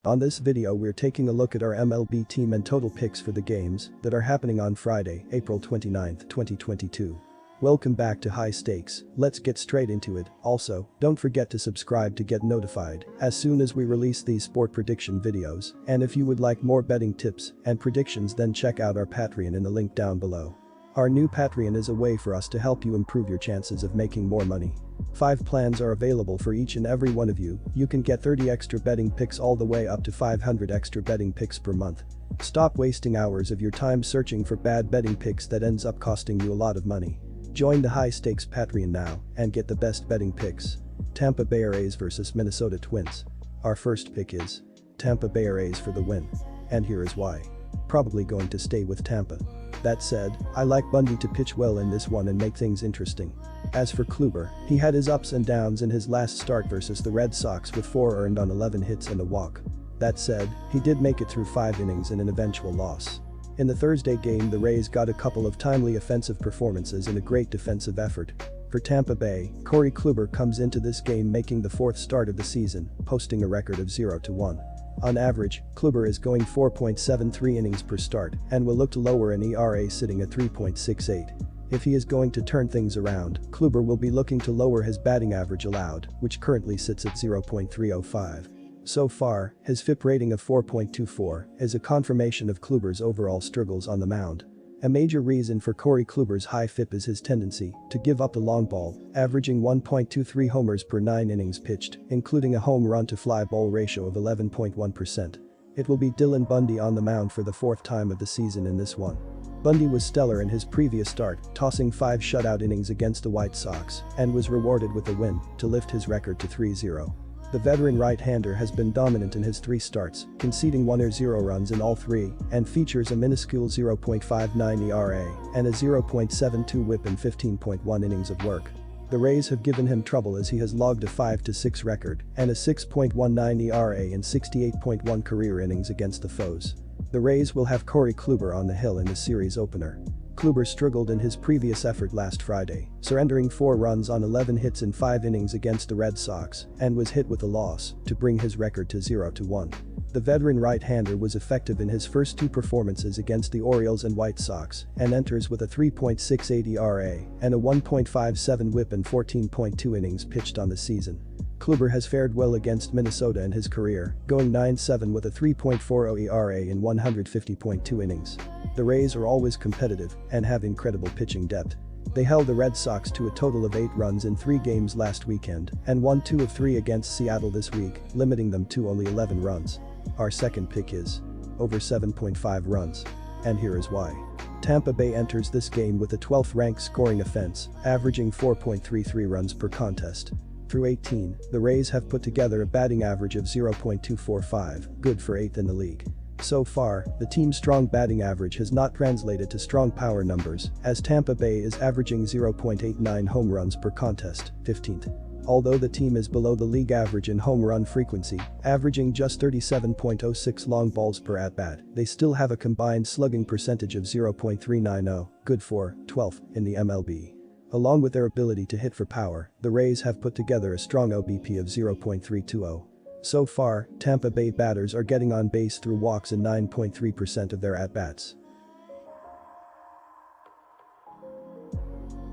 On this video we're taking a look at our MLB team and total picks for the games that are happening on Friday, April 29, 2022. Welcome back to High Stakes, let's get straight into it. Also, don't forget to subscribe to get notified as soon as we release these sport prediction videos, and if you would like more betting tips and predictions then check out our Patreon in the link down below. Our new Patreon is a way for us to help you improve your chances of making more money. 5 plans are available for each and every one of you. You can get 30 extra betting picks all the way up to 500 extra betting picks per month. Stop wasting hours of your time searching for bad betting picks that ends up costing you a lot of money. Join the High Stakes Patreon now and get the best betting picks. Tampa Bay Rays vs Minnesota Twins. Our first pick is Tampa Bay Rays for the win. And here is why. Probably going to stay with Tampa. That said, I like Bundy to pitch well in this one and make things interesting. As for Kluber, he had his ups and downs in his last start versus the Red Sox with 4 earned on 11 hits and a walk. That said, he did make it through 5 innings in an eventual loss. In the Thursday game the Rays got a couple of timely offensive performances and a great defensive effort. For Tampa Bay, Corey Kluber comes into this game making the 4th start of the season, posting a record of 0-1. On average, Kluber is going 4.73 innings per start and will look to lower an ERA sitting at 3.68. If he is going to turn things around, Kluber will be looking to lower his batting average allowed, which currently sits at 0.305. So far, his FIP rating of 4.24 is a confirmation of Kluber's overall struggles on the mound. A major reason for Corey Kluber's high FIP is his tendency to give up the long ball, averaging 1.23 homers per 9 innings pitched, including a home run to fly ball ratio of 11.1%. It will be Dylan Bundy on the mound for the 4th time of the season in this one. Bundy was stellar in his previous start, tossing 5 shutout innings against the White Sox, and was rewarded with a win to lift his record to 3-0. The veteran right-hander has been dominant in his 3 starts, conceding 1 or 0 runs in all 3, and features a minuscule 0.59 ERA and a 0.72 WHIP in 15.1 innings of work. The Rays have given him trouble as he has logged a 5-6 record and a 6.19 ERA in 68.1 career innings against the foes. The Rays will have Corey Kluber on the hill in the series opener. Kluber struggled in his previous effort last Friday, surrendering 4 runs on 11 hits in 5 innings against the Red Sox and was hit with a loss to bring his record to 0-1. The veteran right-hander was effective in his first 2 performances against the Orioles and White Sox and enters with a 3.68 ERA and a 1.57 WHIP in 14.2 innings pitched on the season. Kluber has fared well against Minnesota in his career, going 9-7 with a 3.40 ERA in 150.2 innings. The Rays are always competitive and have incredible pitching depth. They held the Red Sox to a total of 8 runs in 3 games last weekend and won 2 of 3 against Seattle this week, limiting them to only 11 runs. Our second pick is over 7.5 runs. And here is why. Tampa Bay enters this game with a 12th ranked scoring offense, averaging 4.33 runs per contest. Through 18, the Rays have put together a batting average of 0.245, good for 8th in the league. So far, the team's strong batting average has not translated to strong power numbers, as Tampa Bay is averaging 0.89 home runs per contest, 15th. Although the team is below the league average in home run frequency, averaging just 37.06 long balls per at-bat, they still have a combined slugging percentage of 0.390, good for 12th in the MLB. Along with their ability to hit for power, the Rays have put together a strong OBP of 0.320. So far, Tampa Bay batters are getting on base through walks in 9.3% of their at-bats.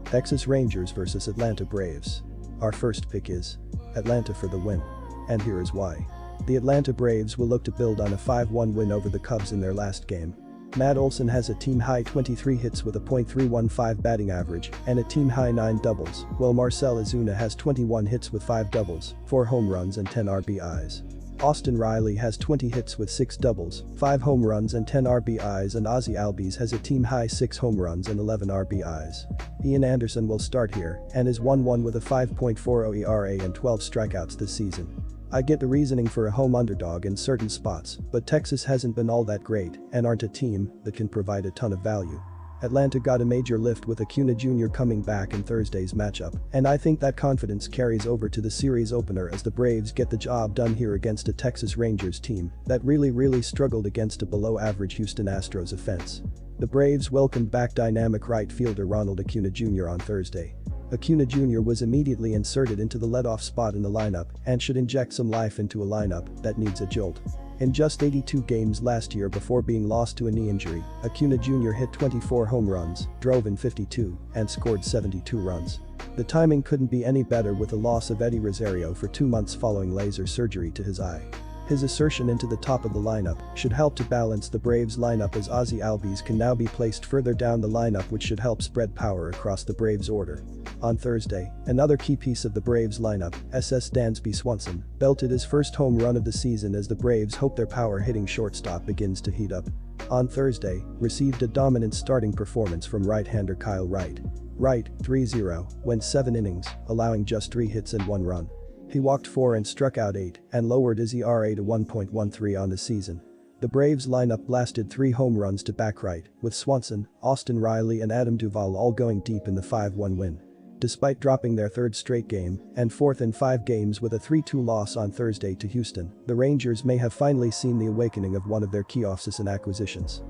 Texas Rangers vs Atlanta Braves. Our first pick is Atlanta for the win. And here is why. The Atlanta Braves will look to build on a 5-1 win over the Cubs in their last game. Matt Olson has a team-high 23 hits with a .315 batting average and a team-high 9 doubles, while Marcell Ozuna has 21 hits with 5 doubles, 4 home runs and 10 RBIs. Austin Riley has 20 hits with 6 doubles, 5 home runs and 10 RBIs, and Ozzie Albies has a team-high 6 home runs and 11 RBIs. Ian Anderson will start here and is 1-1 with a 5.40 ERA and 12 strikeouts this season. I get the reasoning for a home underdog in certain spots, but Texas hasn't been all that great and aren't a team that can provide a ton of value. Atlanta got a major lift with Acuna Jr. coming back in Thursday's matchup, and I think that confidence carries over to the series opener as the Braves get the job done here against a Texas Rangers team that really struggled against a below-average Houston Astros offense. The Braves welcomed back dynamic right fielder Ronald Acuna Jr. on Thursday. Acuna Jr. was immediately inserted into the leadoff spot in the lineup and should inject some life into a lineup that needs a jolt. In just 82 games last year before being lost to a knee injury, Acuna Jr. hit 24 home runs, drove in 52, and scored 72 runs. The timing couldn't be any better with the loss of Eddie Rosario for 2 months following laser surgery to his eye. His assertion into the top of the lineup should help to balance the Braves lineup as Ozzie Albies can now be placed further down the lineup, which should help spread power across the Braves order. On Thursday, another key piece of the Braves lineup, Dansby Swanson, belted his first home run of the season as the Braves hope their power-hitting shortstop begins to heat up. On Thursday, received a dominant starting performance from right-hander Kyle Wright. Wright, 3-0, went 7 innings, allowing just 3 hits and 1 run. He walked 4 and struck out 8 and lowered his ERA to 1.13 on the season. The Braves lineup blasted 3 home runs to back Wright, with Swanson, Austin Riley and Adam Duvall all going deep in the 5-1 win. Despite dropping their 3rd straight game and 4th in 5 games with a 3-2 loss on Thursday to Houston, the Rangers may have finally seen the awakening of one of their key offseason acquisitions.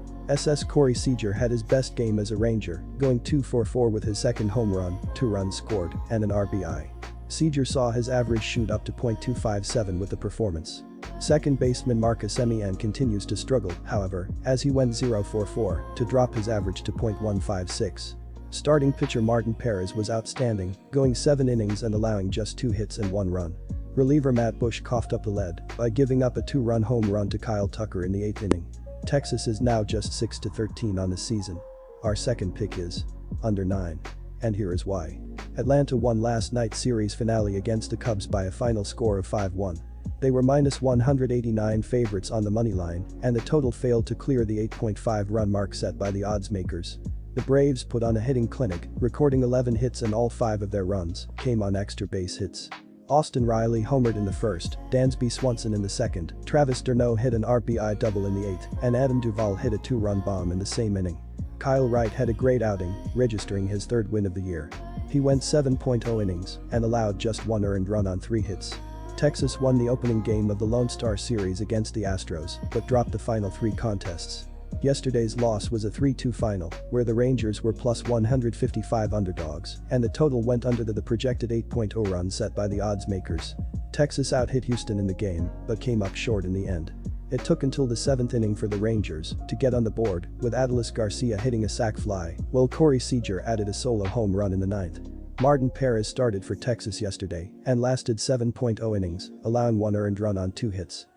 Corey Seager had his best game as a Ranger, going 2-for-4 with his 2nd home run, 2 runs scored, and an RBI. Seager saw his average shoot up to .257 with the performance. Second baseman Marcus Semien continues to struggle, however, as he went 0-for-4 to drop his average to .156. Starting pitcher Martin Perez was outstanding, going 7 innings and allowing just 2 hits and 1 run. Reliever Matt Bush coughed up the lead by giving up a 2-run home run to Kyle Tucker in the 8th inning. Texas is now just 6-13 on the season. Our second pick is under 9. And here is why. Atlanta won last night's series finale against the Cubs by a final score of 5-1. They were -189 favorites on the money line, and the total failed to clear the 8.5 run mark set by the odds makers. The Braves put on a hitting clinic, recording 11 hits and all 5 of their runs came on extra base hits. Austin Riley homered in the 1st, Dansby Swanson in the 2nd, Travis d'Arnaud hit an RBI double in the 8th, and Adam Duvall hit a 2-run bomb in the same inning. Kyle Wright had a great outing, registering his 3rd win of the year. He went 7.0 innings and allowed just 1 earned run on 3 hits. Texas won the opening game of the Lone Star Series against the Astros, but dropped the final 3 contests. Yesterday's loss was a 3-2 final, where the Rangers were +155 underdogs, and the total went under the projected 8.0 run set by the odds makers. Texas out-hit Houston in the game, but came up short in the end. It took until the 7th inning for the Rangers to get on the board, with Adolis Garcia hitting a sac fly, while Corey Seager added a solo home run in the 9th. Martin Perez started for Texas yesterday and lasted 7.0 innings, allowing 1 earned run on 2 hits.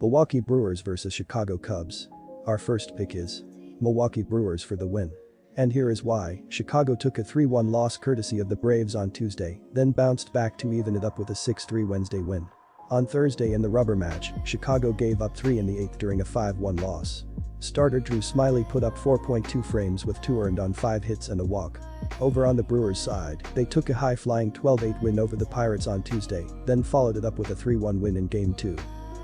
Milwaukee Brewers vs Chicago Cubs. Our first pick is Milwaukee Brewers for the win. And here is why. Chicago took a 3-1 loss courtesy of the Braves on Tuesday, then bounced back to even it up with a 6-3 Wednesday win. On Thursday in the rubber match, Chicago gave up 3 in the 8th during a 5-1 loss. Starter Drew Smyly put up 4.2 frames with 2 earned on 5 hits and a walk. Over on the Brewers' side, they took a high-flying 12-8 win over the Pirates on Tuesday, then followed it up with a 3-1 win in Game 2.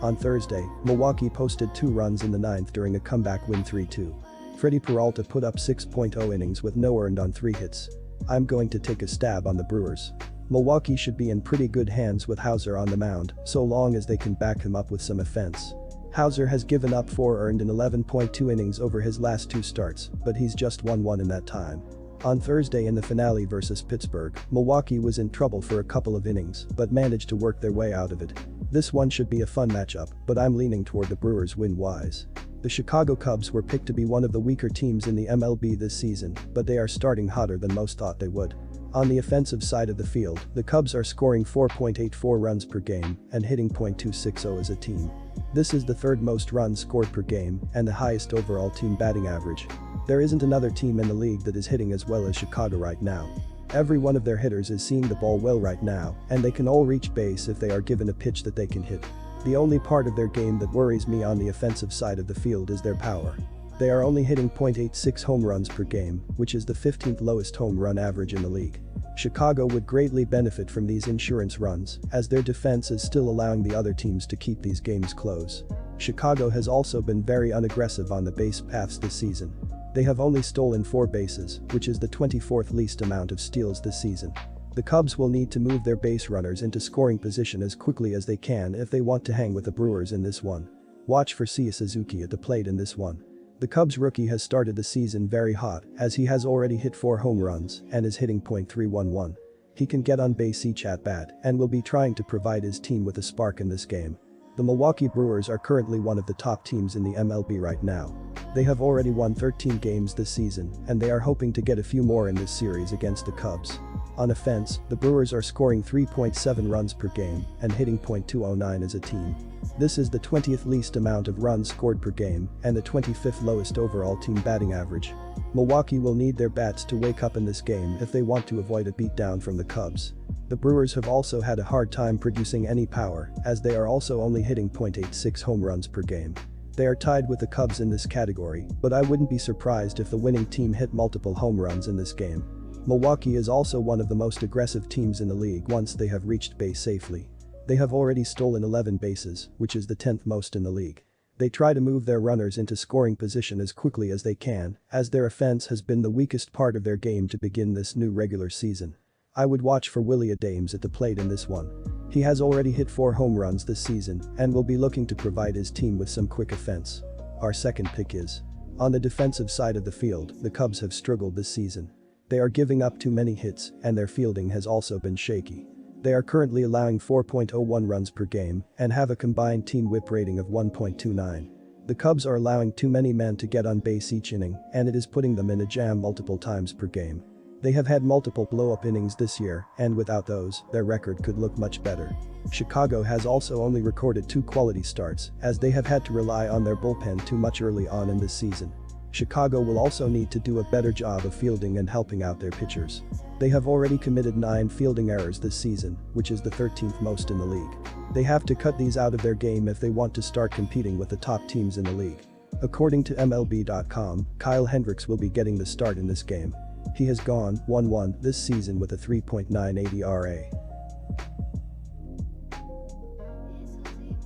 On Thursday, Milwaukee posted 2 runs in the 9th during a comeback win 3-2. Freddie Peralta put up 6.0 innings with no earned on 3 hits. I'm going to take a stab on the Brewers. Milwaukee should be in pretty good hands with Hauser on the mound, so long as they can back him up with some offense. Hauser has given up 4 earned in 11.2 innings over his last 2 starts, but he's just won 1 in that time. On Thursday in the finale versus Pittsburgh, Milwaukee was in trouble for a couple of innings, but managed to work their way out of it. This one should be a fun matchup, but I'm leaning toward the Brewers win-wise. The Chicago Cubs were picked to be one of the weaker teams in the MLB this season, but they are starting hotter than most thought they would. On the offensive side of the field, the Cubs are scoring 4.84 runs per game and hitting .260 as a team. This is the 3rd most runs scored per game and the highest overall team batting average. There isn't another team in the league that is hitting as well as Chicago right now. Every one of their hitters is seeing the ball well right now, and they can all reach base if they are given a pitch that they can hit. The only part of their game that worries me on the offensive side of the field is their power. They are only hitting .86 home runs per game, which is the 15th lowest home run average in the league. Chicago would greatly benefit from these insurance runs, as their defense is still allowing the other teams to keep these games close. Chicago has also been very unaggressive on the base paths this season. They have only stolen 4 bases, which is the 24th least amount of steals this season. The Cubs will need to move their base runners into scoring position as quickly as they can if they want to hang with the Brewers in this one. Watch for Seiya Suzuki at the plate in this one. The Cubs rookie has started the season very hot, as he has already hit 4 home runs and is hitting .311. He can get on base each at-bat and will be trying to provide his team with a spark in this game. The Milwaukee Brewers are currently one of the top teams in the MLB right now. They have already won 13 games this season and they are hoping to get a few more in this series against the Cubs. On offense, the Brewers are scoring 3.7 runs per game and hitting .209 as a team. This is the 20th least amount of runs scored per game and the 25th lowest overall team batting average. Milwaukee will need their bats to wake up in this game if they want to avoid a beatdown from the Cubs. The Brewers have also had a hard time producing any power as they are also only hitting .86 home runs per game. They are tied with the Cubs in this category, but I wouldn't be surprised if the winning team hit multiple home runs in this game. Milwaukee is also one of the most aggressive teams in the league once they have reached base safely. They have already stolen 11 bases, which is the 10th most in the league. They try to move their runners into scoring position as quickly as they can, as their offense has been the weakest part of their game to begin this new regular season. I would watch for Willie Adames at the plate in this one. He has already hit 4 home runs this season and will be looking to provide his team with some quick offense. Our second pick is. On the defensive side of the field, the Cubs have struggled this season. They are giving up too many hits and their fielding has also been shaky. They are currently allowing 4.01 runs per game and have a combined team whip rating of 1.29. The Cubs are allowing too many men to get on base each inning and it is putting them in a jam multiple times per game. They have had multiple blow-up innings this year and without those, their record could look much better. Chicago has also only recorded 2 quality starts as they have had to rely on their bullpen too much early on in this season. Chicago will also need to do a better job of fielding and helping out their pitchers. They have already committed 9 fielding errors this season, which is the 13th most in the league. They have to cut these out of their game if they want to start competing with the top teams in the league. According to MLB.com, Kyle Hendricks will be getting the start in this game. He has gone 1-1 this season with a 3.98 ERA.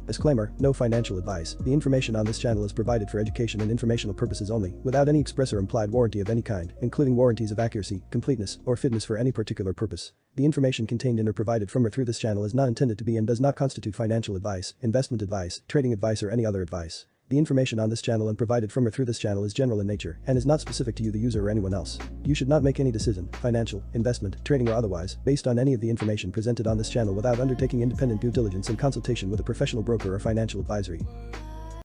Disclaimer, no financial advice. The information on this channel is provided for education and informational purposes only, without any express or implied warranty of any kind, including warranties of accuracy, completeness, or fitness for any particular purpose. The information contained in or provided from or through this channel is not intended to be and does not constitute financial advice, investment advice, trading advice or any other advice. The information on this channel and provided from or through this channel is general in nature and is not specific to you the user or anyone else. You should not make any decision, financial, investment, trading or otherwise, based on any of the information presented on this channel without undertaking independent due diligence and consultation with a professional broker or financial advisory.